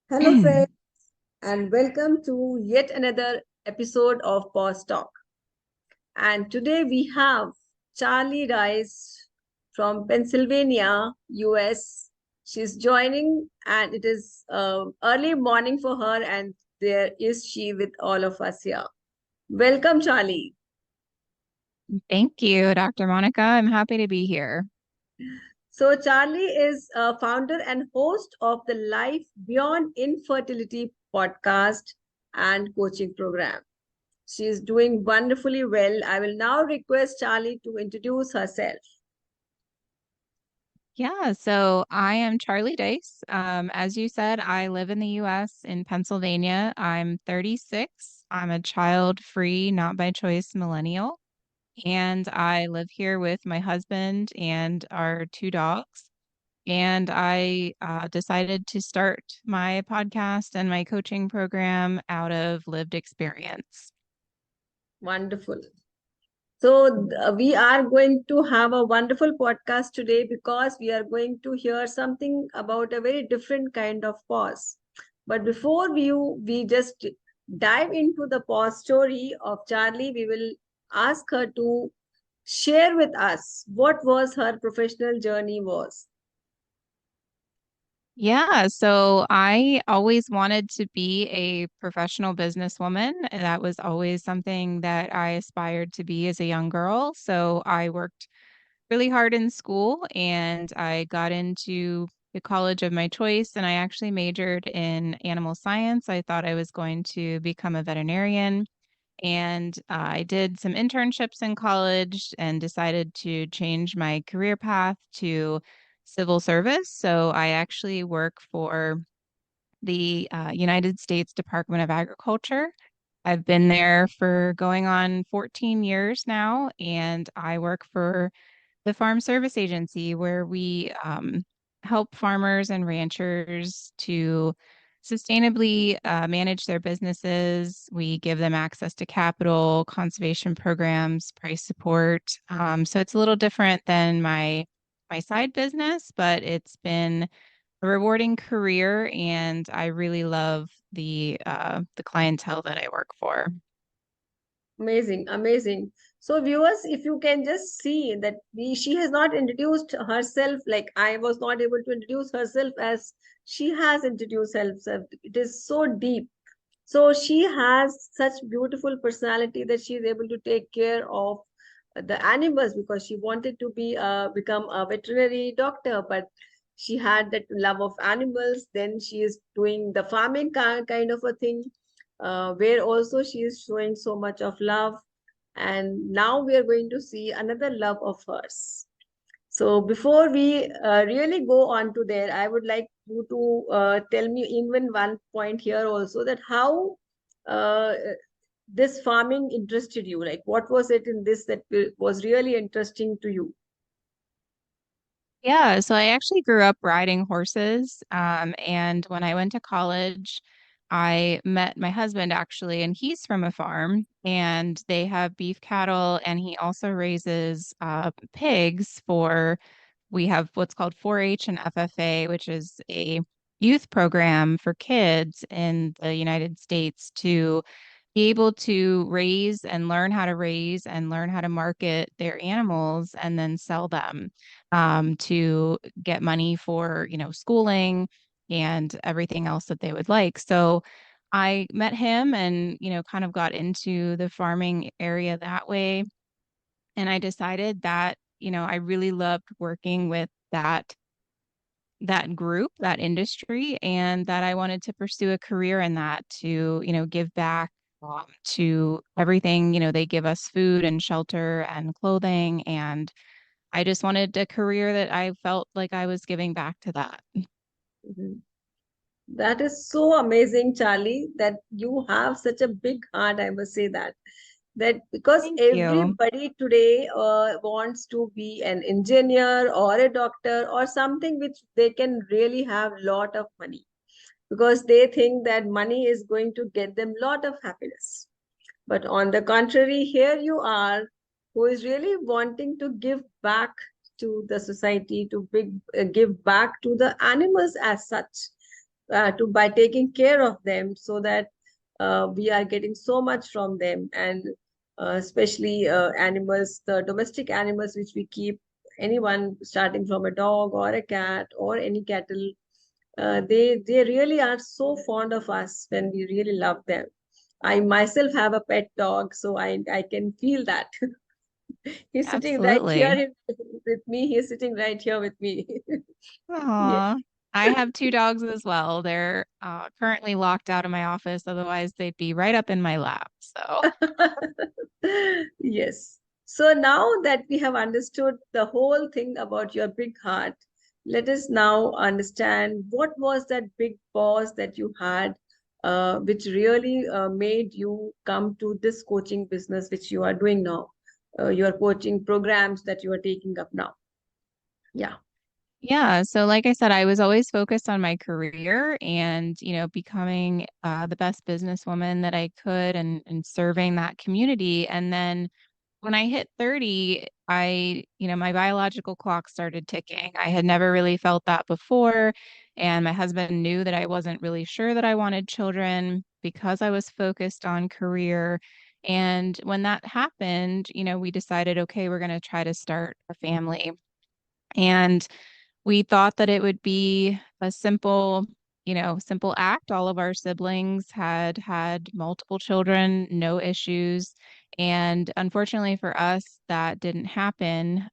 Hello, friends, and welcome to yet another episode of Pause Talk. And today we have Charlie Rice from Pennsylvania, US. She's joining, and it is early morning for her, and there is she with all of us here. Welcome, Charlie. Thank you, Dr. Monica. I'm happy to be here. So, Charlie is a founder and host of the Life Beyond Infertility podcast and coaching program. She is doing wonderfully well. I will now request Charlie to introduce herself. Yeah, so I am Charlie Dice. As you said, I live in the US in Pennsylvania. I'm 36. I'm a child-free, not by choice millennial, and I live here with my husband and our two dogs. And I decided to start my podcast and my coaching program out of lived experience. Wonderful. So, we are going to have a wonderful podcast today because we are going to hear something about a very different kind of pause. But before we just dive into the pause story of Charlie, we will ask her to share with us what was her professional journey was. Yeah, so I always wanted to be a professional businesswoman. And that was always something that I aspired to be as a young girl. So I worked really hard in school and I got into the college of my choice and I actually majored in animal science. I thought I was going to become a veterinarian. And I did some internships in college and decided to change my career path to civil service. So I actually work for the United States Department of Agriculture. I've been there for going on 14 years now, and I work for the Farm Service Agency, where we help farmers and ranchers to sustainably manage their businesses. We give them access to capital, conservation programs, price support. So it's a little different than my side business, but it's been a rewarding career, and I really love the clientele that I work for. Amazing, amazing. So, viewers, if you can just see that she has not introduced herself, like I was not able to introduce herself as she has introduced herself. It is so deep. So she has such beautiful personality that she is able to take care of the animals because she wanted to become a veterinary doctor, but she had that love of animals. Then she is doing the farming kind of a thing, where also she is showing so much of love. And now we are going to see another love of hers. So before we really go on to there, I would like you to tell me even one point here also that how uh, this farming interested you. Like, what was it in this that was really interesting to you? Yeah, so I actually grew up riding horses. And when I went to college, I met my husband actually, and he's from a farm and they have beef cattle, and he also raises pigs for, we have what's called 4-H and FFA, which is a youth program for kids in the United States to be able to raise and learn how to raise and learn how to market their animals and then sell them to get money for, schooling and everything else that they would like. So I met him and, kind of got into the farming area that way. And I decided that, I really loved working with that group, that industry, and that I wanted to pursue a career in that to, give back to everything. They give us food and shelter and clothing. And I just wanted a career that I felt like I was giving back to that. Mhm. That is so amazing, Charlie, that you have such a big heart. I must say that because Thank you. everybody today wants to be an engineer or a doctor or something which they can really have lot of money because they think that money is going to get them lot of happiness. But on the contrary, here you are, who is really wanting to give back to the society, to give back to the animals as such. to by taking care of them, so that we are getting so much from them. And especially animals, the domestic animals which we keep, anyone starting from a dog or a cat or any cattle, they really are so fond of us when we really love them. I myself have a pet dog, so I can feel that. He's sitting right Absolutely. here with me. He's sitting right here with me. Yeah. Aw. I have 2 dogs as well. They're, currently locked out of my office, otherwise they'd be right up in my lap, so Yes. So now that we have understood the whole thing about your big heart, let us now understand what was that big pause that you had, which really made you come to this coaching business, which you are doing now, your coaching programs that you are taking up now. Yeah. yeah, so like I said, I was always focused on my career and, becoming, the best businesswoman that I could and serving that community, and then when I hit 30, my biological clock started ticking. I had never really felt that before. And my husband knew that I wasn't really sure that I wanted children because I was focused on career. And when that happened, we decided, okay, we're going to try to start a family. And we thought that it would be a simple act. All of our siblings had had multiple children, no issues. And unfortunately for us, that didn't happen.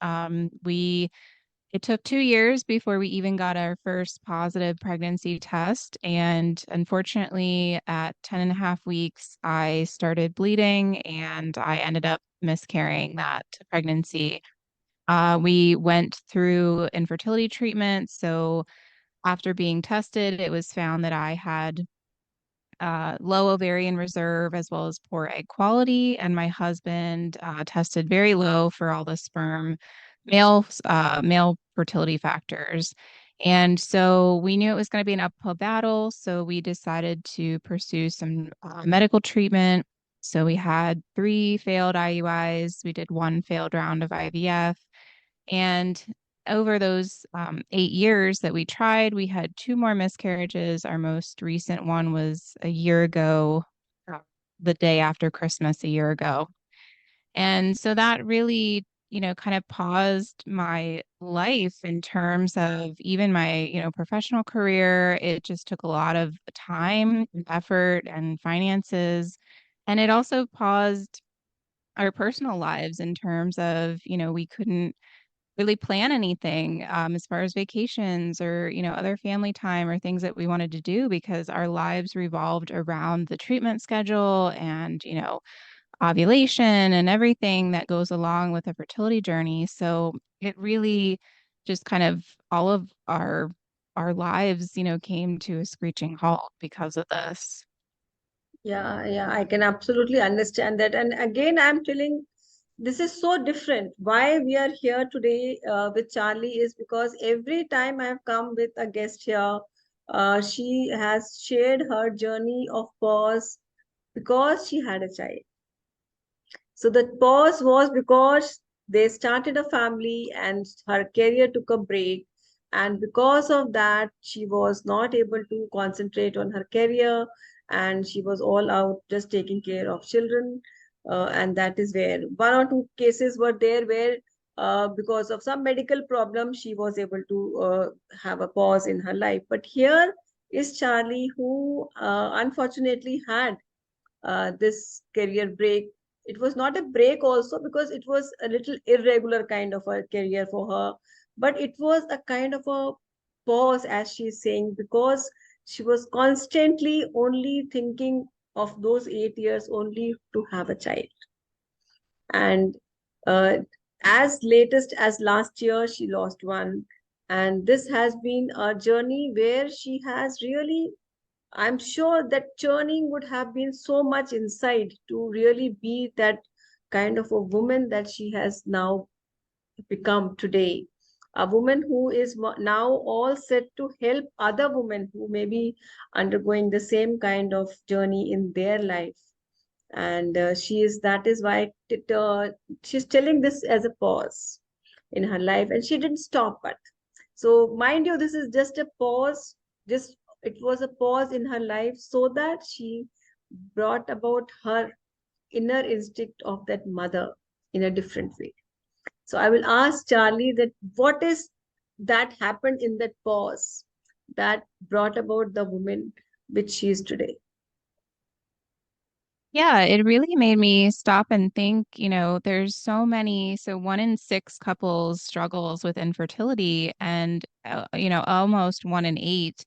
It took 2 years before we even got our first positive pregnancy test. And unfortunately, at 10 and a half weeks, I started bleeding and I ended up miscarrying that pregnancy. We went through infertility treatment. So after being tested, it was found that I had low ovarian reserve as well as poor egg quality, and my husband tested very low for all the male fertility factors. And so we knew it was going to be an uphill battle. So we decided to pursue some medical treatment. So we had 3 failed IUIs. We did 1 failed round of IVF. And over those 8 years that we tried, we had 2 more miscarriages. Our most recent one was a year ago, uh, the day after Christmas a year ago. And so that really, kind of paused my life in terms of even my, professional career. It just took a lot of time, effort, and finances. And it also paused our personal lives in terms of, we couldn't really plan anything as far as vacations or other family time or things that we wanted to do because our lives revolved around the treatment schedule and ovulation and everything that goes along with a fertility journey. So it really just kind of all of our lives came to a screeching halt because of this. Yeah, yeah, I can absolutely understand that. And again, I'm telling, this is so different. Why we are here today with Charlie is because every time I've come with a guest here, she has shared her journey of pause because she had a child. So the pause was because they started a family and her career took a break. And because of that, she was not able to concentrate on her career and she was all out just taking care of children. And that is where 1 or 2 cases were there where, because of some medical problem, she was able to have a pause in her life. But here is Charlie, who unfortunately had this career break. It was not a break also because it was a little irregular kind of a career for her, but it was a kind of a pause, as she's saying, because she was constantly only thinking of those 8 years only to have a child. And uh, as latest as last year, she lost one. And this has been a journey where she has really, I'm sure that churning would have been so much inside to really be that kind of a woman that she has now become today. A woman who is now all set to help other women who may be undergoing the same kind of journey in their life. And she is, that is why she's telling this as a pause in her life, and she didn't stop. But so mind you, this is just a pause, just It was a pause in her life so that she brought about her inner instinct of that mother in a different way. So I will ask Charlie that what is that happened in that pause that brought about the woman which she is today. Yeah, it really made me stop and think, there's so many, so 1 in 6 couples struggles with infertility, and, almost 1 in 8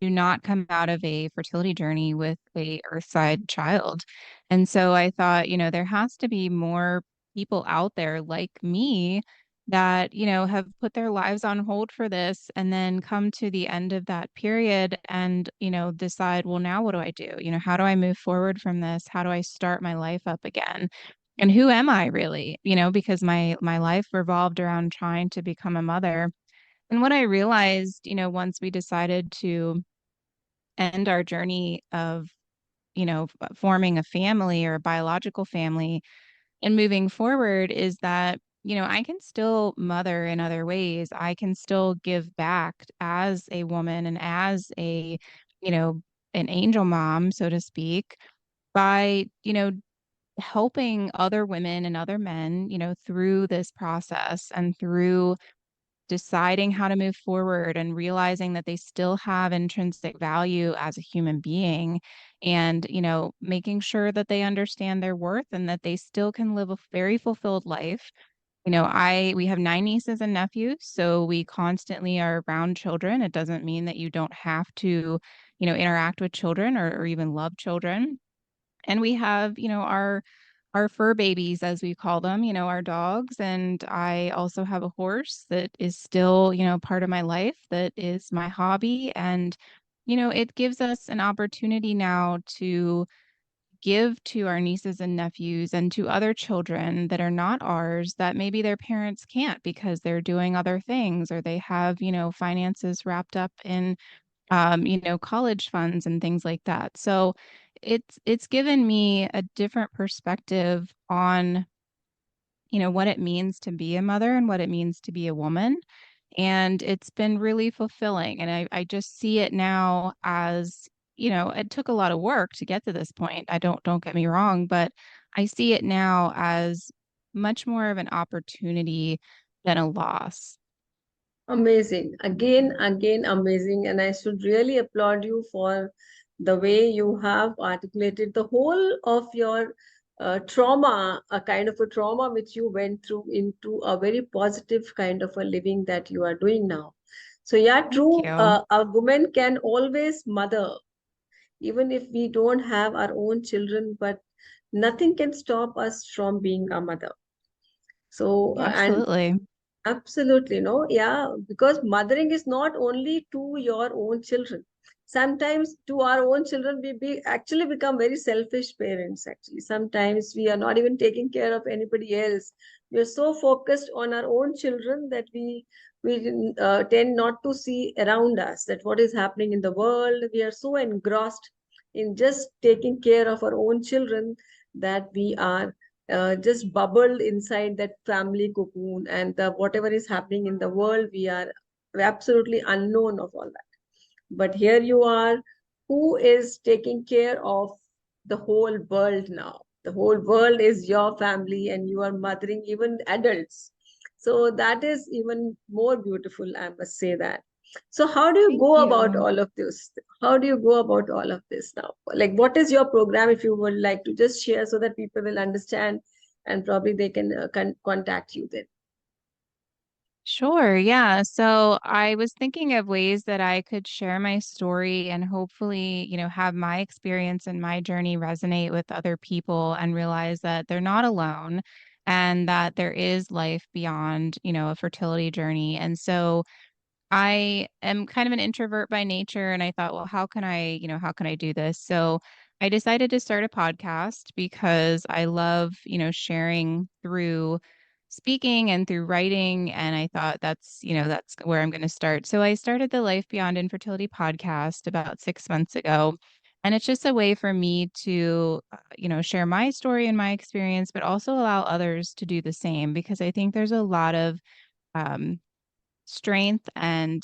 do not come out of a fertility journey with a earthside child. And so I thought, there has to be more people out there like me that, have put their lives on hold for this and then come to the end of that period and, decide, well, now what do I do? How do I move forward from this? How do I start my life up again? And who am I really? Because my life revolved around trying to become a mother. And what I realized, once we decided to end our journey of, forming a family or a biological family and moving forward is that, I can still mother in other ways. I can still give back as a woman and as you know, an angel mom, so to speak, by, helping other women and other men, through this process and through deciding how to move forward and realizing that they still have intrinsic value as a human being and making sure that they understand their worth and that they still can live a very fulfilled life. I we have 9 nieces and nephews, so we constantly are around children. It doesn't mean that you don't have to interact with children or even love children. And we have our fur babies, as we call them, our dogs. And I also have a horse that is still, part of my life, that is my hobby. And, it gives us an opportunity now to give to our nieces and nephews and to other children that are not ours that maybe their parents can't because they're doing other things or they have, finances wrapped up in college funds and things like that. So it's given me a different perspective on, what it means to be a mother and what it means to be a woman. And it's been really fulfilling. And I just see it now as, it took a lot of work to get to this point. I don't get me wrong, but I see it now as much more of an opportunity than a loss. Amazing. Again, amazing. And I should really applaud you for the way you have articulated the whole of your trauma, a kind of a trauma which you went through into a very positive kind of a living that you are doing now. So, yeah, Thank true. you. A woman can always mother, even if we don't have our own children, but nothing can stop us from being a mother. So, and Absolutely. absolutely, no, yeah, because mothering is not only to your own children. Sometimes to our own children, we actually become very selfish parents. Actually, sometimes we are not even taking care of anybody else. We are so focused on our own children that we tend not to see around us that what is happening in the world. We are so engrossed in just taking care of our own children that we are just bubbled inside that family cocoon, and whatever is happening in the world, we are absolutely unknown of all that. But here you are, who is taking care of the whole world now. The whole world is your family, and you are mothering even adults. So that is even more beautiful, I must say that. So how do you Thank go about you. all of this? How do you go about all of this now? Like, what is your program, if you would like to just share so that people will understand and probably they can contact you then? Sure, yeah. So I was thinking of ways that I could share my story and hopefully, have my experience and my journey resonate with other people and realize that they're not alone and that there is life beyond, a fertility journey. And so I am kind of an introvert by nature, and I thought, well, how can I do this? So I decided to start a podcast because I love, sharing through speaking and through writing. And I thought that's where I'm going to start. So I started the Life Beyond Infertility podcast about 6 months ago. And it's just a way for me to, share my story and my experience, but also allow others to do the same because I think there's a lot of um, strength and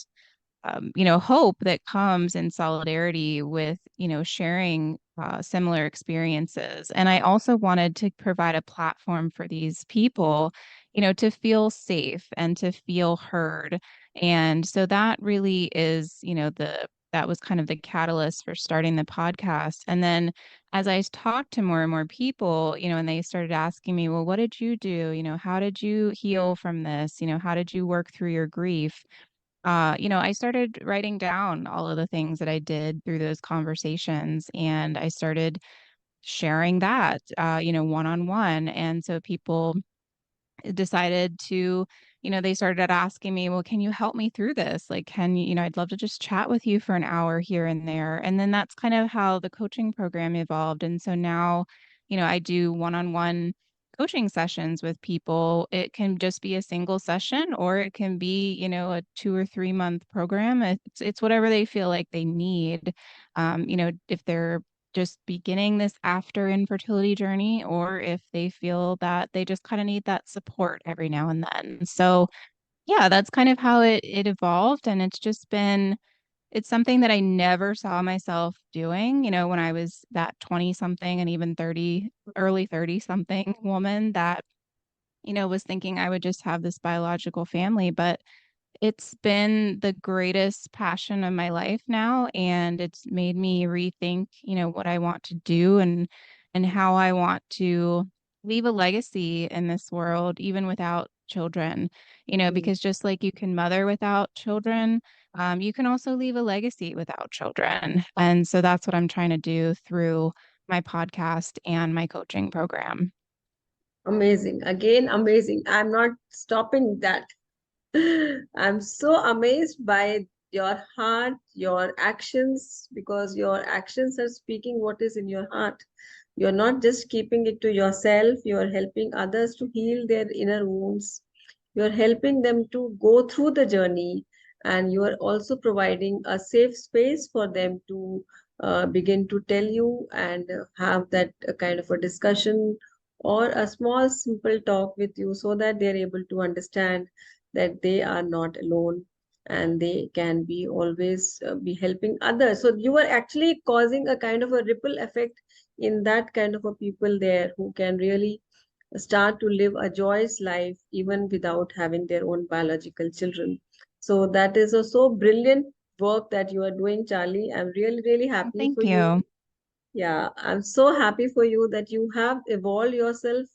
hope that comes in solidarity with, sharing similar experiences. And I also wanted to provide a platform for these people, to feel safe and to feel heard. And so that really is, that was kind of the catalyst for starting the podcast. And then as I talked to more and more people, and they started asking me, well, what did you do? How did you heal from this? How did you work through your grief? I started writing down all of the things that I did through those conversations, and I started sharing that, one on one. And so people decided to, they started asking me, well, can you help me through this? Like, can you, I'd love to just chat with you for an hour here and there. And then that's kind of how the coaching program evolved. And so now, I do one on one coaching sessions with people. It can just be a single session, or it can be, a 2 or 3 month program. It's whatever they feel like they need. If they're just beginning this after infertility journey, or if they feel that they just kind of need that support every now and then. So yeah, that's kind of how it evolved. And it's something that I never saw myself doing, when I was that 20 something and even 30, early 30 something woman that, was thinking I would just have this biological family. But it's been the greatest passion of my life now, and it's made me rethink, what I want to do and how I want to leave a legacy in this world, even without children, Mm. because just like you can mother without children, you can also leave a legacy without children. And so that's what I'm trying to do through my podcast and my coaching program. Amazing. Again, amazing. I'm not stopping that. I'm so amazed by your heart, your actions, because your actions are speaking what is in your heart. You're not just keeping it to yourself, you're helping others to heal their inner wounds. You're helping them to go through the journey, and you are also providing a safe space for them to begin to tell you and have that kind of a discussion or a small, simple talk with you, so that they're able to understand that they are not alone and they can be always be helping others. So you are actually causing a kind of a ripple effect in that kind of a people there who can really start to live a joyous life even without having their own biological children. So that is a so brilliant work that you are doing, Charlie. I'm really, really happy Thank for you. you. Yeah, I'm so happy for you that you have evolved yourself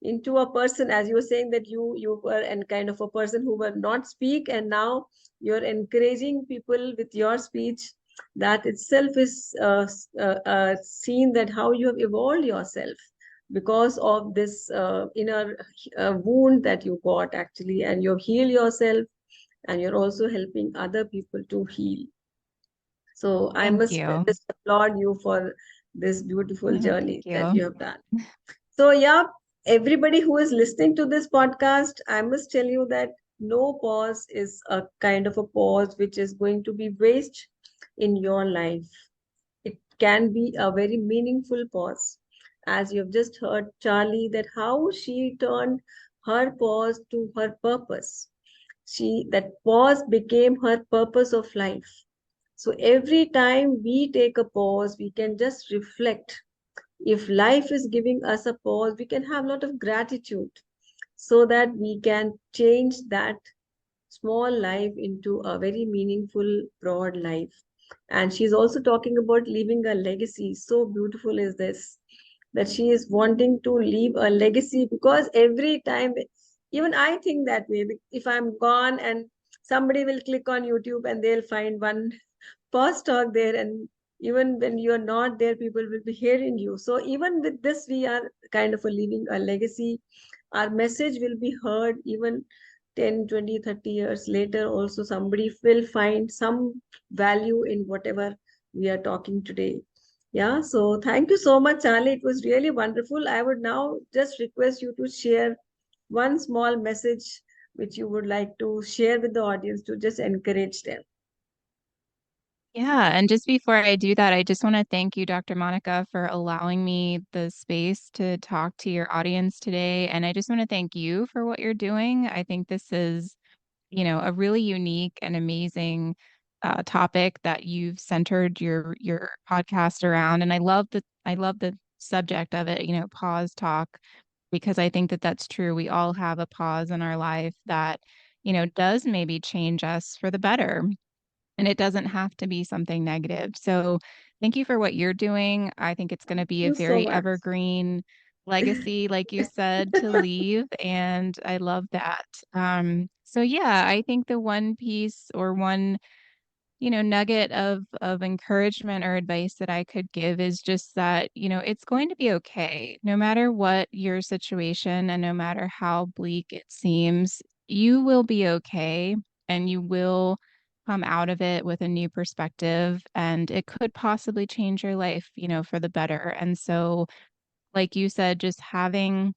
into a person, as you were saying that you were and kind of a person who were not speak, and now you're encouraging people with your speech. That itself is seen that how you have evolved yourself because of this inner wound that you got actually, and you've healed yourself, and you're also helping other people to heal. So I Thank must you. just applaud you for this beautiful Thank journey that you. you have done. So, yeah, everybody who is listening to this podcast, I must tell you that no pause is a kind of a pause which is going to be waste in your life. It can be a very meaningful pause. As you have just heard, Charlie, that how she turned her pause to her purpose. That pause became her purpose of life. So every time we take a pause, we can just reflect. If life is giving us a pause, we can have a lot of gratitude so that we can change that small life into a very meaningful, broad life. And she's also talking about leaving a legacy. So beautiful is this, that she is wanting to leave a legacy, because every time, even I think that way, if I'm gone and somebody will click on YouTube and they'll find one past talk there, and even when you're not there, people will be hearing you. So even with this, we are kind of a leaving a legacy. Our message will be heard even 10, 20, 30 years later. Also somebody will find some value in whatever we are talking today. Yeah, so thank you so much, Charlie. It was really wonderful. I would now just request you to share one small message which you would like to share with the audience to just encourage them. Yeah, and just before I do that, I just want to thank you, Dr. Monica, for allowing me the space to talk to your audience today. And I just want to thank you for what you're doing. I think this is, a really unique and amazing topic that you've centered your podcast around, and I love the subject of it. You know, pause talk, because I think that that's true. We all have a pause in our life that, you know, does maybe change us for the better. And it doesn't have to be something negative. So thank you for what you're doing. I think it's going to be a you so very much. evergreen legacy, like you said, to leave. And I love that. So yeah, I think the one piece or one, you know, nugget of encouragement or advice that I could give is just that, you know, it's going to be okay. No matter what your situation and no matter how bleak it seems, you will be okay and you will come out of it with a new perspective, and it could possibly change your life, you know, for the better. And so, like you said, just having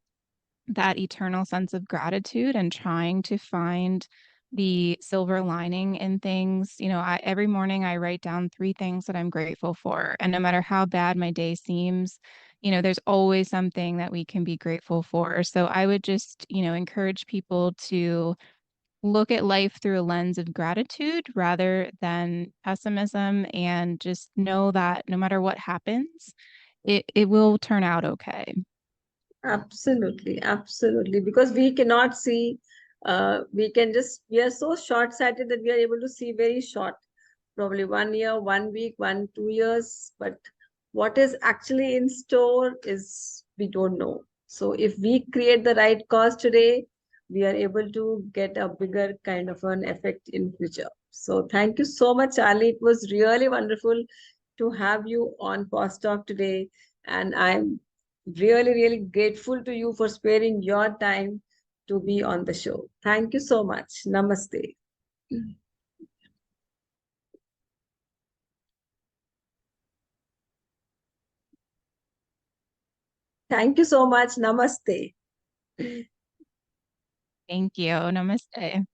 that eternal sense of gratitude and trying to find the silver lining in things. You know, every morning I write down 3 things that I'm grateful for. And no matter how bad my day seems, you know, there's always something that we can be grateful for. So I would just, you know, encourage people to look at life through a lens of gratitude rather than pessimism, and just know that no matter what happens, it will turn out okay. Absolutely, absolutely. Because we cannot see, we can just, we are so short-sighted that we are able to see very short, probably 1 year, 1 week, 2 years. But what is actually in store is we don't know. So if we create the right cause today, we are able to get a bigger kind of an effect in future. So thank you so much, Charlie. It was really wonderful to have you on Post Talk today. And I'm really, really grateful to you for sparing your time to be on the show. Thank you so much. Namaste. Thank you so much. Namaste. Thank you. Namaste.